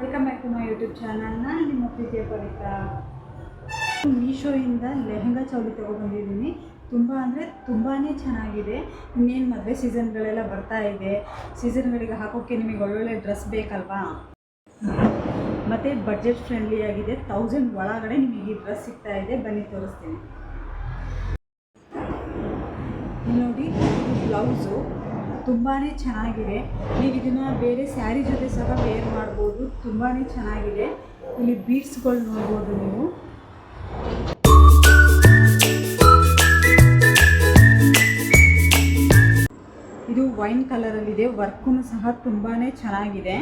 Welcome back to my YouTube channel. ನಾನು ನಿಮ್ಮ ಪ್ರೀತಿಯ ಪವಿತ್ರ. ಮೀಶೋಯಿಂದ ಲೆಹಂಗಾ ಚೌಲಿ ತೊಗೊಬಂದಿದ್ದೀನಿ. ತುಂಬ ಅಂದರೆ ತುಂಬಾ ಚೆನ್ನಾಗಿದೆ. ಇನ್ನೇನು ಮದುವೆ ಸೀಸನ್ಗಳೆಲ್ಲ ಬರ್ತಾ ಇದೆ. ಸೀಸನ್ಗಳಿಗೆ ಹಾಕೋಕ್ಕೆ ನಿಮಗೆ ಒಳ್ಳೊಳ್ಳೆ ಡ್ರೆಸ್ ಬೇಕಲ್ವಾ, ಮತ್ತು ಬಡ್ಜೆಟ್ ಫ್ರೆಂಡ್ಲಿ ಆಗಿದೆ. 1000 ಒಳಗಡೆ ನಿಮಗೆ ಈ ಡ್ರೆಸ್ ಸಿಗ್ತಾ ಇದೆ. ಬನ್ನಿ ತೋರಿಸ್ತೀನಿ. ನೋಡಿ, ಬ್ಲೌಸು ತುಂಬಾ ಚೆನ್ನಾಗಿದೆ. ನೀವು ಇದನ್ನು ಬೇರೆ ಸ್ಯಾರಿ ಜೊತೆ ಸಹ ವೇರ್ ಮಾಡ್ಬೋದು. ತುಂಬಾ ಚೆನ್ನಾಗಿದೆ. ಇಲ್ಲಿ ಬೀಡ್ಸ್ಗಳು ನೋಡ್ಬೋದು ನೀವು. ಇದು ವೈನ್ ಕಲರಲ್ಲಿದೆ. ವರ್ಕೂ ಸಹ ತುಂಬಾ ಚೆನ್ನಾಗಿದೆ.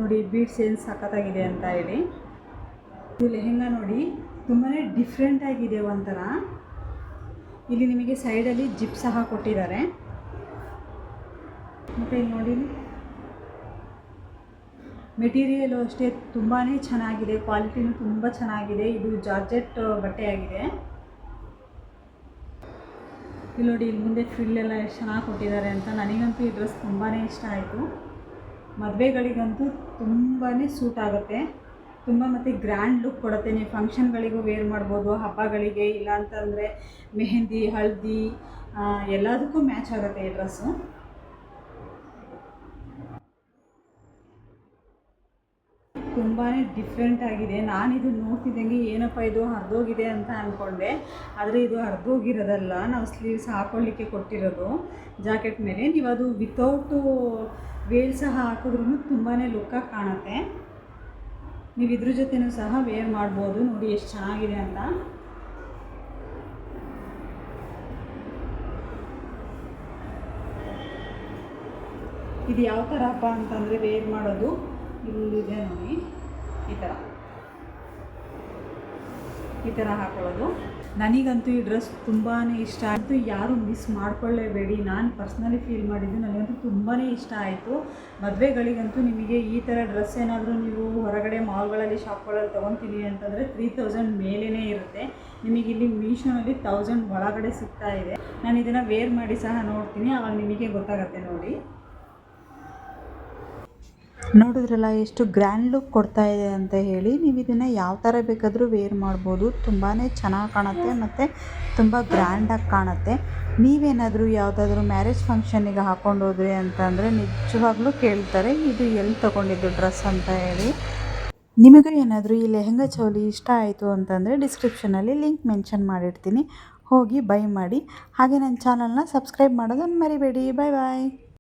ನೋಡಿ ಬೀಡ್ಸ್ ಏನು ಸಖತ್ತಾಗಿದೆ ಅಂತ ಹೇಳಿ. ಇದು ಲೆಹೆಂಗಾ ನೋಡಿ ತುಂಬಾ ಡಿಫ್ರೆಂಟ್ ಆಗಿದೆ ಒಂಥರ. ಇಲ್ಲಿ ನಿಮಗೆ ಸೈಡಲ್ಲಿ ಜಿಪ್ ಸಹ ಕೊಟ್ಟಿದ್ದಾರೆ. ಮತ್ತು ಇಲ್ಲಿ ನೋಡಿ, ಮೆಟೀರಿಯಲು ಅಷ್ಟೇ ತುಂಬಾ ಚೆನ್ನಾಗಿದೆ. ಕ್ವಾಲಿಟಿನೂ ತುಂಬ ಚೆನ್ನಾಗಿದೆ. ಇದು ಜಾರ್ಜೆಟ್ ಬಟ್ಟೆಯಾಗಿದೆ. ಇಲ್ಲಿ ನೋಡಿ, ಇಲ್ಲಿ ಮುಂದೆ ಫ್ರಿಲ್ಲೆಲ್ಲ ಎಷ್ಟು ಚೆನ್ನಾಗಿ ಕೊಟ್ಟಿದ್ದಾರೆ ಅಂತ. ನನಗಂತೂ ಈ ಡ್ರೆಸ್ ತುಂಬಾ ಇಷ್ಟ ಆಯಿತು. ಮದುವೆಗಳಿಗಂತೂ ತುಂಬಾ ಸೂಟ್ ಆಗುತ್ತೆ. ತುಂಬ ಮತ್ತು ಗ್ರ್ಯಾಂಡ್ ಲುಕ್ ಕೊಡುತ್ತೆ. ನೀವು ಫಂಕ್ಷನ್ಗಳಿಗೂ ವೇರ್ ಮಾಡ್ಬೋದು, ಹಬ್ಬಗಳಿಗೆ, ಇಲ್ಲಾಂತಂದರೆ ಮೆಹಂದಿ, ಹಳದಿ ಎಲ್ಲದಕ್ಕೂ ಮ್ಯಾಚ್ ಆಗುತ್ತೆ ಈ ಡ್ರೆಸ್ಸು. ತುಂಬಾ ಡಿಫ್ರೆಂಟ್ ಆಗಿದೆ. ನಾನಿದು ನೋಡ್ತಿದ್ದಂಗೆ ಏನಪ್ಪ ಇದು ಹರಿದೋಗಿದೆ ಅಂತ ಅಂದ್ಕೊಂಡೆ. ಆದರೆ ಇದು ಹರಿದೋಗಿರೋದಲ್ಲ, ನಾವು ಸ್ಲೀವ್ಸ್ ಹಾಕ್ಕೊಳ್ಳಿಕ್ಕೆ ಕೊಟ್ಟಿರೋದು ಜಾಕೆಟ್ ಮೇಲೆ. ನೀವು ಅದು ವಿತೌಟು ವೇಲ್ ಸಹ ಹಾಕಿದ್ರೂ ತುಂಬಾ ಲುಕ್ಕಾಗಿ ಕಾಣುತ್ತೆ. ನೀವು ಇದ್ರ ಜೊತೆನೂ ಸಹ ವೇರ್ ಮಾಡ್ಬೋದು. ನೋಡಿ ಎಷ್ಟು ಚೆನ್ನಾಗಿದೆ ಅಂತ. ಇದು ಯಾವ ಥರ ಹಬ್ಬ ಅಂತಂದರೆ ವೇರ್ ಮಾಡೋದು ಇಲ್ಲಿದೆ ನೋಡಿ. ಈ ಥರ ಹಾಕೊಳ್ಳೋದು. ನನಗಂತೂ ಈ ಡ್ರೆಸ್ ತುಂಬಾ ಇಷ್ಟ ಆಯಿತು. ಯಾರು ಮಿಸ್ ಮಾಡ್ಕೊಳ್ಳೇಬೇಡಿ. ನಾನು ಪರ್ಸ್ನಲಿ ಫೀಲ್ ಮಾಡಿದ್ದು ನನಗಂತೂ ತುಂಬಾ ಇಷ್ಟ ಆಯಿತು. ಮದುವೆಗಳಿಗಂತೂ ನಿಮಗೆ ಈ ಥರ ಡ್ರೆಸ್ ಏನಾದರೂ ನೀವು ಹೊರಗಡೆ ಮಾಲ್ಗಳಲ್ಲಿ ಶಾಪ್ಗಳಲ್ಲಿ ತೊಗೊತೀನಿ ಅಂತಂದರೆ 3000 ಮೇಲೇ ಇರುತ್ತೆ. ನಿಮಗೆ ಇಲ್ಲಿ ಮೀಶೋನಲ್ಲಿ 1000 ಒಳಗಡೆ ಸಿಗ್ತಾ ಇದೆ. ನಾನು ಇದನ್ನು ವೇರ್ ಮಾಡಿ ಸಹ ನೋಡ್ತೀನಿ, ಆವಾಗ ನಿಮಗೆ ಗೊತ್ತಾಗುತ್ತೆ ನೋಡಿ. ನೋಡಿದ್ರಲ್ಲ ಎಷ್ಟು ಗ್ರ್ಯಾಂಡ್ ಲುಕ್ ಕೊಡ್ತಾ ಇದೆ ಅಂತ ಹೇಳಿ. ನೀವು ಇದನ್ನು ಯಾವ ಥರ ಬೇಕಾದರೂ ವೇರ್ ಮಾಡ್ಬೋದು. ತುಂಬಾ ಚೆನ್ನಾಗಿ ಕಾಣುತ್ತೆ ಮತ್ತು ತುಂಬ ಗ್ರ್ಯಾಂಡಾಗಿ ಕಾಣುತ್ತೆ. ನೀವೇನಾದರೂ ಯಾವುದಾದ್ರೂ ಮ್ಯಾರೇಜ್ ಫಂಕ್ಷನ್ನಿಗೆ ಹಾಕ್ಕೊಂಡು ಹೋದ್ರಿ ಅಂತಂದರೆ ನಿಜವಾಗ್ಲೂ ಕೇಳ್ತಾರೆ, ಇದು ಎಲ್ಲಿ ತೊಗೊಂಡಿದ್ದು ಡ್ರೆಸ್ ಅಂತ ಹೇಳಿ. ನಿಮಗೂ ಏನಾದರೂ ಈ ಲೆಹಂಗಾ ಚೌಲಿ ಇಷ್ಟ ಆಯಿತು ಅಂತಂದರೆ ಡಿಸ್ಕ್ರಿಪ್ಷನಲ್ಲಿ ಲಿಂಕ್ ಮೆನ್ಷನ್ ಮಾಡಿರ್ತೀನಿ, ಹೋಗಿ ಬೈ ಮಾಡಿ. ಹಾಗೆ ನನ್ನ ಚಾನಲ್ನ ಸಬ್ಸ್ಕ್ರೈಬ್ ಮಾಡೋದನ್ನು ಮರಿಬೇಡಿ. ಬಾಯ್ ಬಾಯ್.